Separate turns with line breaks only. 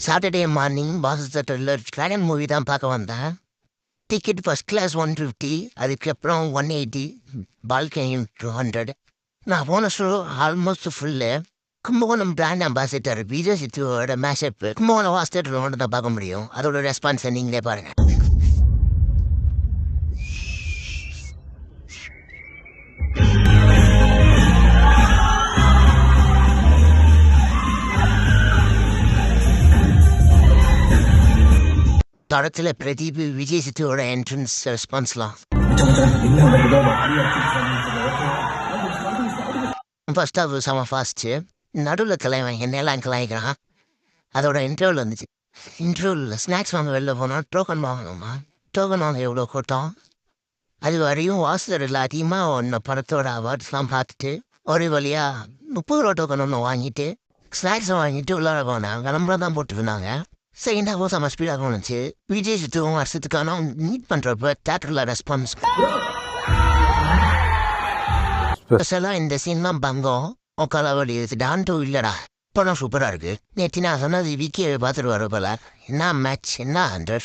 Saturday morning boss தேட்டரில் dragon movie தான் பார்க்க வந்தேன். டிக்கெட் ஃபஸ்ட் கிளாஸ் 150, அதுக்கப்புறம் 180, பால்கனி 200. நான் போன show almost full. Kumbakonam brand ambassador Vijay சித்துவோட மேஷப் கும்பகோணம் வாஸ் தேட்டரில் மட்டும் தான் பார்க்க முடியும். அதோட ரெஸ்பான்ஸை நீங்களே பாருங்கள். தடத்தில் பிரதீப் விஜய் சித்துவோட என்ட்ரன்ஸ் ரெஸ்பான்ஸ்லாம் ஃபர்ஸ்ட் ஆஃப் செம ஃபாஸ்ட்டு. நடுவில் கலாய்வாங்க, என்னெல்லாம் கலாய்க்கிறான். அதோட இன்டர்வல் வந்துச்சு. இன்டர்வலில் ஸ்நாக்ஸ் வாங்க வெளில போனால் டோக்கன் வாங்கணுமா? டோக்கன் வாங்க எவ்வளோ கூட்டம். அது வரையும் வாசலில் அதிகமாக ஒன்று படத்தோட அவார்ட்ஸ்லாம் பார்த்துட்டு ஒரு வழியாக 30 ரூபா டோக்கன் ஒன்று வாங்கிட்டு ஸ்நாக்ஸை வாங்கிட்டு உள்ளார போனேன். விளம்பரம் தான் போட்டுருந்தாங்க. செகண்டாகவும் செம்ம ஸ்பீடாக போணுச்சு. விஜய் சித்துவும் வருஷத்துக்கான மீட் பண்ணுறப்ப தேட்டரில் ரெஸ்பான்ஸ் ஸ்பெஷலாக இந்த சீன்லாம் பங்கம் உக்காலவடி டான் டூ இல்லைடா, படம் சூப்பராக இருக்குது. நேற்று நான் சொன்னது விக்கி பார்த்துட்டு வர போல. என்ன மேட்ச், என்ன 100.